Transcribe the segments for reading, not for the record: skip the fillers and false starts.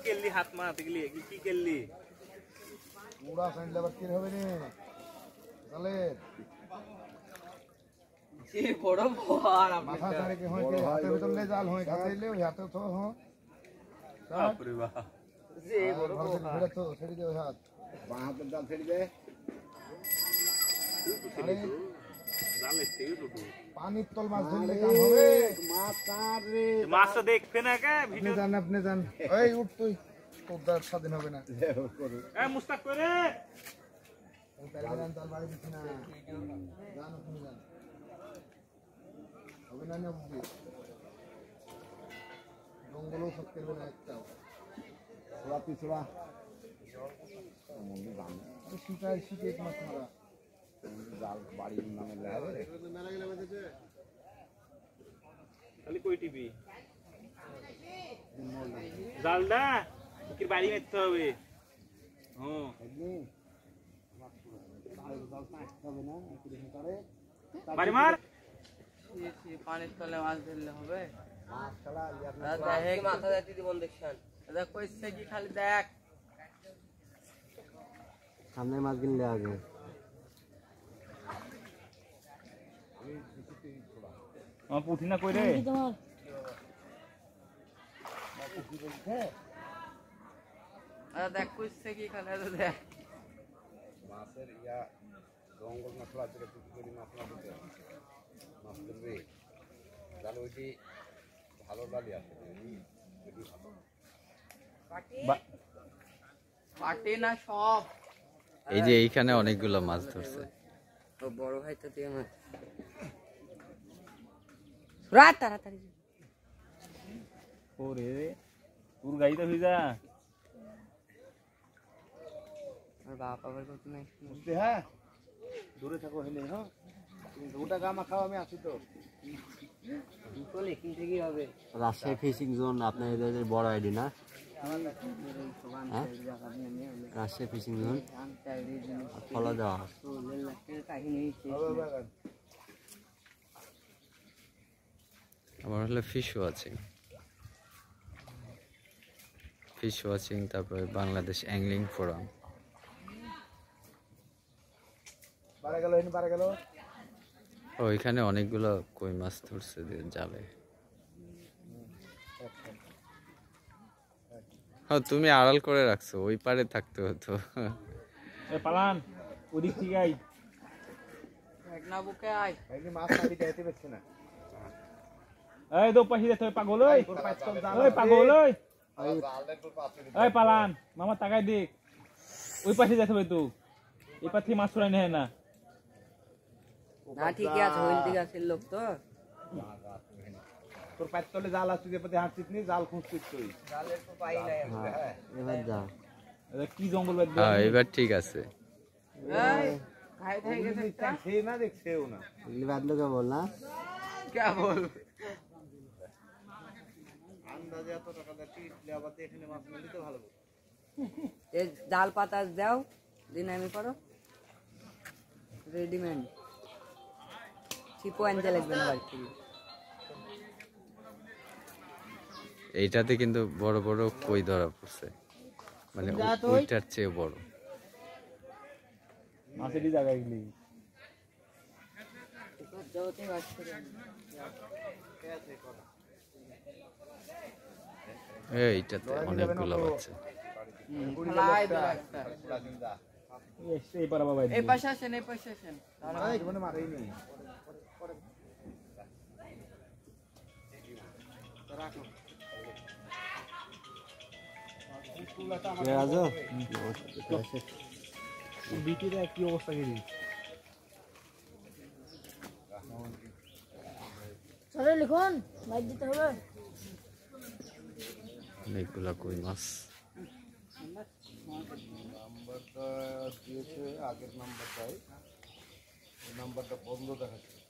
কেললি হাত মারাতে গেলি কি কেললি পুরা সাইড লেবার কি হবে রে চলে সে বড় বড় মাথা ছাড়ে কি হয় কি হাতে ভিতর লে জাল হয় হাতে লে ওই হাতে তো হ বাপ রে বাপ সে বড় বড় ঘরে তো ছেড়ে দে ওই হাত বাঁ হাতের জাল ছেড়ে দে জালে থেকে টুটু পানির তল মাছ ধরলে কাম হবে মাছ কার রে মাছটা দেখবে না কে ভিডিও আপনি জান এই উঠ তুই তোর স্বাধীন হবে না এ মুস্তাক করে জাল বাড়ি দিচ্ছি না জান আপনি জান হবে না না বুঝি জঙ্গলও সব করবে না একটাও ছোড়া পিছড়া শিখে মাছ মারা জাল বাড়ির নামে খালি কই টিভি জালটা কি বাড়ি মারতে হবে বাড়ি মার পানির তলে মাছ ধরলে হবে দেখ মাথা যাতি দিব দেখছেন দেখ কইছে কি খালি দেখ সামনে মাছ কিনলে আগে আমার পুঁটি না কই রে দেখ কইছে কি খালি দেখ মাছের ইয়া জঙ্গল মশলা থেকে টুকু করে মশলা দিতে মাছ ধরবে জাল ওইটি ভালো ডালি আছে পাটি না সব এই যে এইখানে অনেকগুলো মাছ ধরছে তো বড় ভাই তো দিয়ে মাছ রাত তাড়াতাড়ি ওরে তোর গাড়ি তো হয়ে যা আর বাপ আবার কত নাই বুঝতে হ্যাঁ দূরে থাকো হেলে হ্যাঁ তুমি দুটা গামা খাও আমি আসি তো দুটো লেখিন থেকেই হবে রাজশাহী ফিশিং জোন আপনার এদের বড় আইডি না রাজশাহী ফিশিং জোন ফলো দেওয়া আমার হলো ফিশ ওয়াচিং তারপরে বাংলাদেশ অ্যাংলিং ফোরাম ওইখানে অনেকগুলো কই মাছ ধরছে জালে তুমি আড়াল করে রাখছো ওই পারে থাকতে হতো পালান ওদিক থেকে আই না বুকে আয় মাছ মারি খাইতে পারছে না এই দো পাশে যেতে পাগল ওই পাগল ওই পালান মামা তাকাই দেখ ওই পাশে যেতে হবে তো এই পাশে মাছ ছড়াই নেয় না না ঠিকই আছে হইল দিকে আছে লোক তো তোর পায়ের তলে জাল আসছে যে পথে হাঁটছিস নি জাল খুঁজছিস তুই জালের তো পাই নাই এবার যা কি জঙ্গল হ্যাঁ এবার ঠিক আছে এই খাই খাই গেছে সে না দেখছেও না এগুলি বাদ লোকে বল না কে বল আন্দাজে এত টাকা দিয়ে আবার এখানে মাছ নিতে ভালো এই জাল পাতা দাও দিন আমি করো রেডিমেড ছিপো আনতে লাগবে না বাড়ি থেকে এইটাতে কিন্তু বড় বড় কই ধরা পড়ছে মানে ওইটার চেয়ে বড় মাছেরই জায়গা গেলি জগতে বাস করে এইটাতে অনেকগুলো বাচ্চা ফলাই দাও একটা এই পারা বাবা এই পাশে আসেন জীবনে মারেই নি রাখো বিটির কি অবস্থা গেলি চলে লিখুন লাইট দিতে হবে অনেকগুলা কই মাছ নাম্বারটা দিয়েছে আগের নাম্বারটাই এই নাম্বারটা বন্ধ দেখাচ্ছে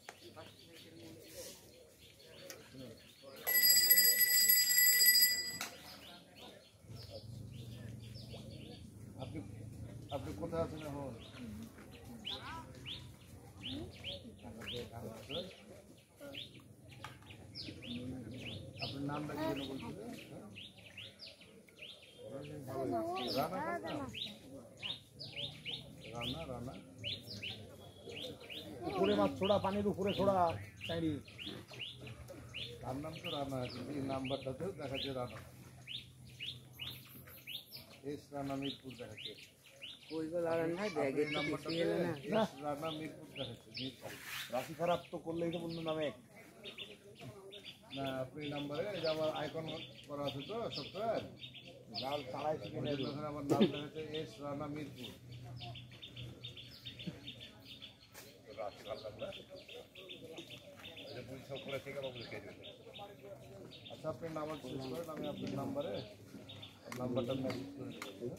আপনি কোথায় আছেন এখন আপনার নামটা কি বলছিলেন রানা উপরে মাছ ছোড়া, পানির উপরে ছোড়া চাইরি। তার নাম তো রানা, কিন্তু এই নাম্বারটাতেও দেখাচ্ছে রানা। এস রানা মিরপুর দেখাচ্ছে। রানা মিরপুর দেখাচ্ছে। রাশি খারাপ তো করলেই তো বন্ধু নামে না, আপনি নাম্বারে এই যে আমার আইকন করা আছে তো সফটওয়্যার, জাল চালাই শিখে আমার নাম দেখাচ্ছে এস রানা মিরপুর। আচ্ছা আপনি নাম্বার চুজ করেন, আমি আপনার নাম্বারে নাম্বারটা মেসেজ করে দেবো।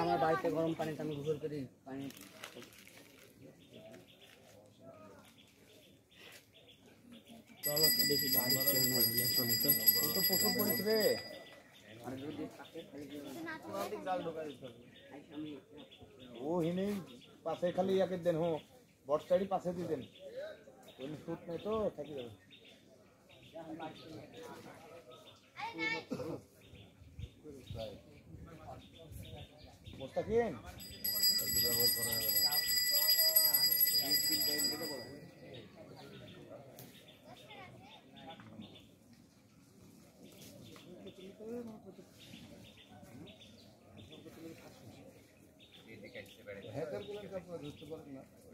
আমার বাড়িতে গরম পানিতে আমি গোসল করি। পানি চলো দেখি বাড়ি তো প্রচুর পড়েছে রে। ও হিনে পাশে খালি ইয়াকে দেন, হো বটসাইডি পাশে দিয়ে দেন, কোন শুট নাই তো থাকি যাবে। মোস্তাকিম ব্যবহার করা যাবে না।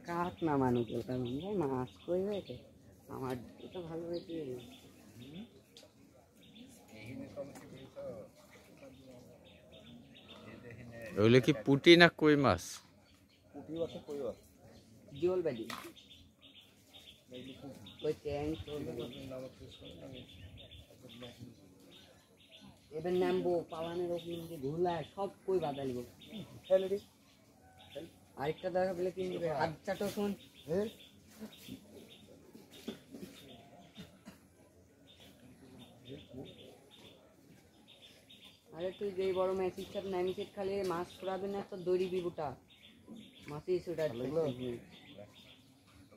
কাক না মানুষ মাছ কই হয়েছে আমার এটা ভালো হয়েছে। ওগুলো কি পুঁটি না কই মাছ? পুঁটি আছে, কই আছে, জিওল বাড়ি কই ট্যাং এবার নামবো পালানের ওপরে ঘুলা সব কই বাদালিব। আরেকটা দেখা পেলে কিন দিবে হাত চাটো শোন। আরে তুই যেই বড় ম্যাচিক সাথে নামিসেট খালি মাছ ছড়াবে না তো দড়ি বিবুটা মাছই ছড়া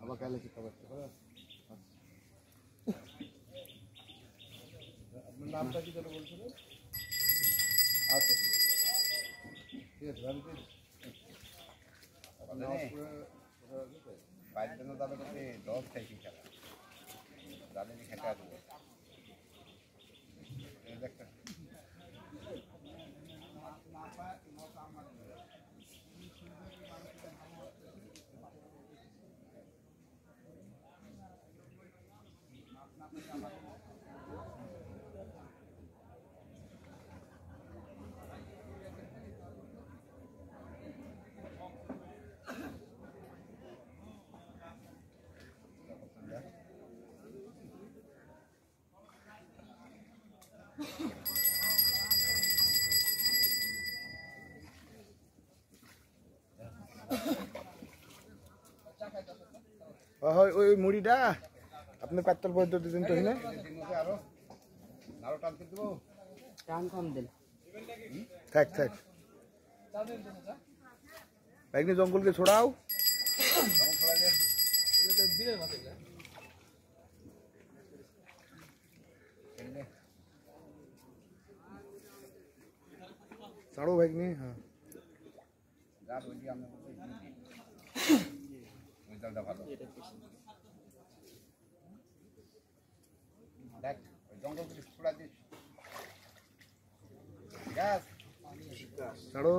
আবার কালে কি খাবার আপনার নামটা কি যেন বলছিলেন? আচ্ছা ঠিক আছে, আমি বাইরের জন্য তাহলে করতে দশ খাইছি খেলা জানেনি খেতে আসবে একটা ওই মুড়িটা আপনি পাত্তল পর্যন্ত দিন তো হিনে আরো আরো টানতে দেবো, টান কম দেন থাক থাক একদিন জঙ্গলকে ছোড়াও ছাড়ো ভাইগনি। হ্যাঁ ভালো দেখ জঙ্গলকে ছোড়া দিস ছাড়ো।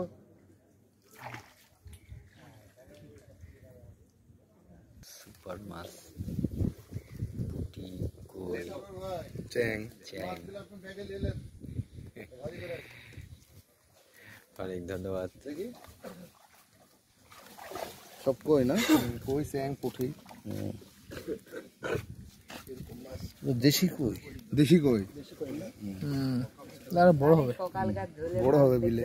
সুপার মাছ, পুঁটি, কই, চ্যাং চ্যাং। অনেক ধন্যবাদ। সব কই না, কই চ্যাং পুঁটি দেশি কই, দেশি কই না বড় হবে সকালকার বড় হবে বিলে।